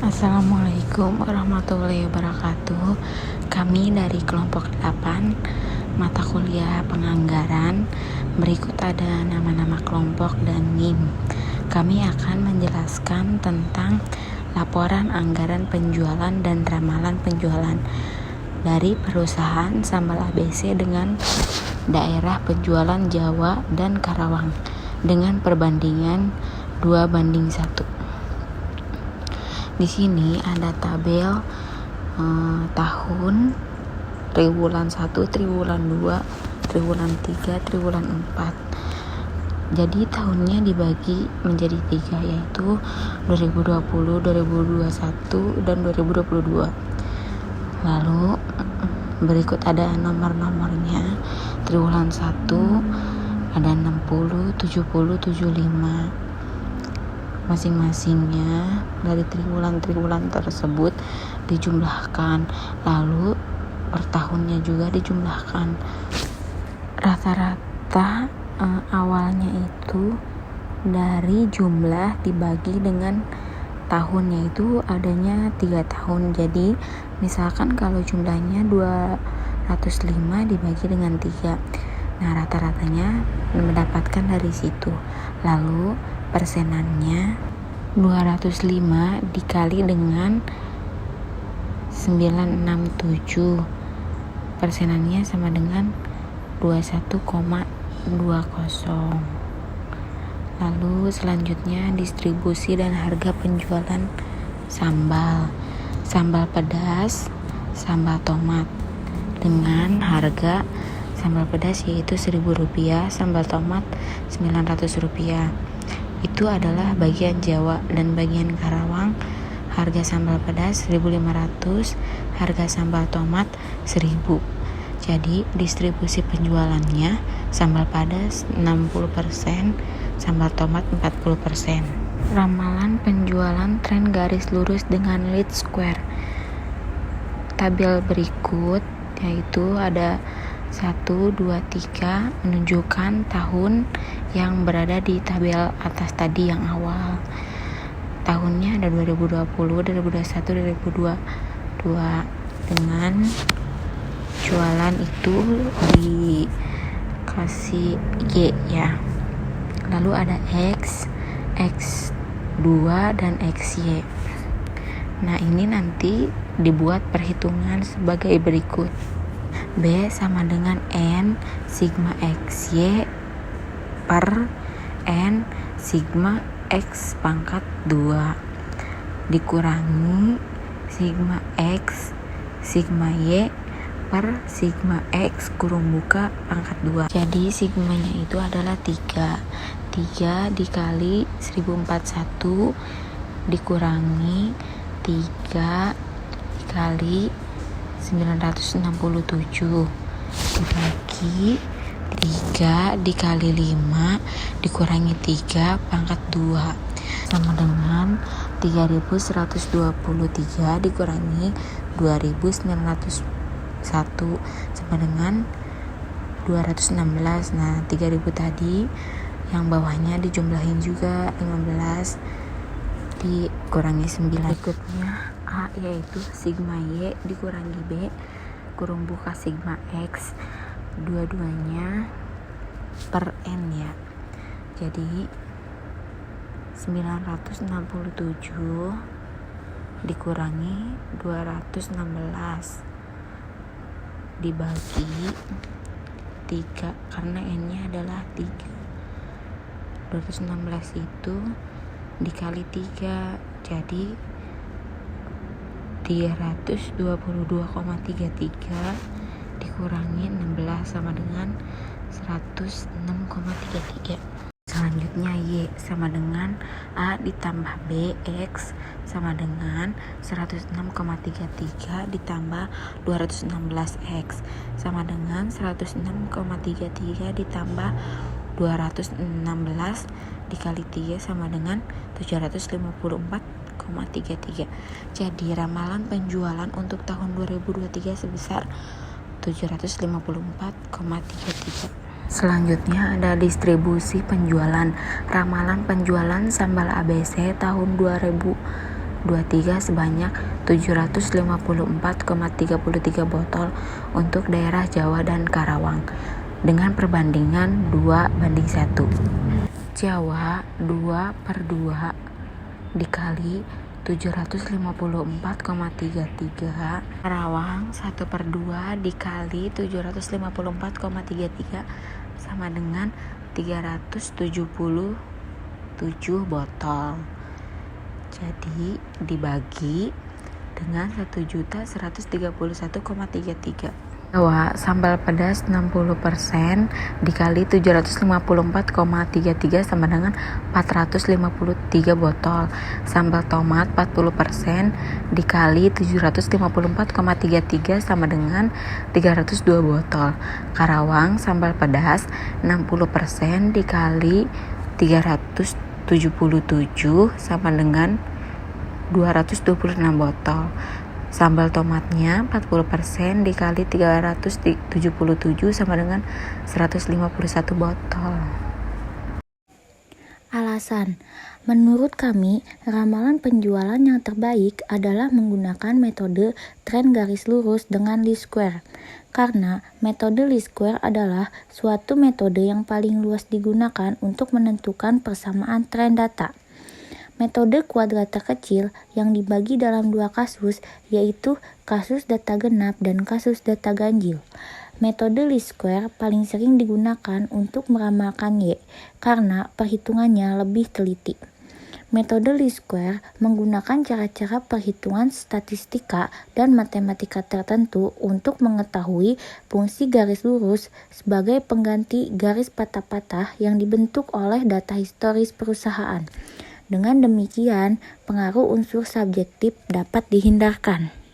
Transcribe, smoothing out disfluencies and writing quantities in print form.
Assalamualaikum warahmatullahi wabarakatuh. Kami dari kelompok 8 mata kuliah penganggaran. Berikut ada nama-nama kelompok dan NIM. Kami akan menjelaskan tentang laporan anggaran penjualan dan ramalan penjualan dari perusahaan sambal ABC dengan daerah penjualan Jawa dan Karawang dengan perbandingan 2:1. Di sini ada tabel tahun, triwulan 1, triwulan 2, triwulan 3, triwulan 4. Jadi tahunnya dibagi menjadi 3, yaitu 2020, 2021, dan 2022. Lalu berikut ada nomor-nomornya. Triwulan 1 ada 60, 70, 75. Masing-masingnya dari triwulan-triwulan tersebut dijumlahkan, lalu per tahunnya juga dijumlahkan. Rata-rata awalnya itu dari jumlah dibagi dengan tahun, yaitu adanya 3 tahun. Jadi misalkan kalau jumlahnya 205 dibagi dengan 3, nah rata-ratanya mendapatkan dari situ. Lalu persenannya 205 dikali dengan 967, persenannya sama dengan 21,20. Lalu selanjutnya distribusi dan harga penjualan sambal pedas, sambal tomat dengan harga sambal pedas yaitu Rp1.000, sambal tomat Rp900. Itu adalah bagian Jawa, dan bagian Karawang harga sambal pedas Rp1.500, harga sambal tomat Rp1.000. Jadi distribusi penjualannya sambal pedas 60%, sambal tomat 40%. Ramalan penjualan tren garis lurus dengan lead square. Tabel berikut yaitu ada 1, 2, 3 menunjukkan tahun yang berada di tabel atas tadi yang awal. Tahunnya ada 2020, 2021, 2022 dengan jualan itu dikasih Y ya. Lalu ada X, X2 dan XY. Nah, ini nanti dibuat perhitungan sebagai berikut. B sama dengan N sigma XY per N sigma X pangkat 2 dikurangi sigma X sigma Y per sigma X kurung buka pangkat 2. Jadi sigmanya itu adalah 3 dikali 1041 dikurangi 3 dikali 967 dibagi 3 dikali 5 dikurangi 3 pangkat 2 sama dengan 3123 dikurangi 2901 sama dengan 216. Nah 3000 tadi yang bawahnya dijumlahin juga 15 dikurangi 9. Berikutnya A yaitu sigma Y dikurangi B kurung buka sigma X, dua-duanya per N ya. Jadi 967 dikurangi 216 dibagi 3 karena N-nya adalah 3. 216 itu dikali 3 jadi 322,33 dikurangi 16 sama dengan 106,33. Selanjutnya Y sama dengan A ditambah B X sama dengan 106,33 ditambah 216 X sama dengan 106,33 ditambah 216 dikali 3 sama dengan 754,33. Jadi ramalan penjualan untuk tahun 2023 sebesar 754,33. Selanjutnya ada distribusi penjualan. Ramalan penjualan sambal ABC tahun 2023 2023 sebanyak 754,33 botol untuk daerah Jawa dan Karawang dengan perbandingan 2:1. Jawa 2/2 dikali 754,33, Karawang 1/2 dikali 754,33 sama dengan 377 botol. Jadi dibagi dengan 1.131,33. Jawa sambal pedas 60% dikali 754,33 sama dengan 453 botol. Sambal tomat 40% dikali 754,33 sama dengan 302 botol. Karawang sambal pedas 60% dikali 377 sama dengan 226 botol. Sambal tomatnya 40% dikali 377 sama dengan 151 botol. Alasan, menurut kami, ramalan penjualan yang terbaik adalah menggunakan metode tren garis lurus dengan least square. Karena metode least square adalah suatu metode yang paling luas digunakan untuk menentukan persamaan tren data. Metode kuadrat terkecil yang dibagi dalam dua kasus, yaitu kasus data genap dan kasus data ganjil. Metode least square paling sering digunakan untuk meramalkan Y, karena perhitungannya lebih teliti. Metode least square menggunakan cara-cara perhitungan statistika dan matematika tertentu untuk mengetahui fungsi garis lurus sebagai pengganti garis patah-patah yang dibentuk oleh data historis perusahaan. Dengan demikian, pengaruh unsur subjektif dapat dihindarkan.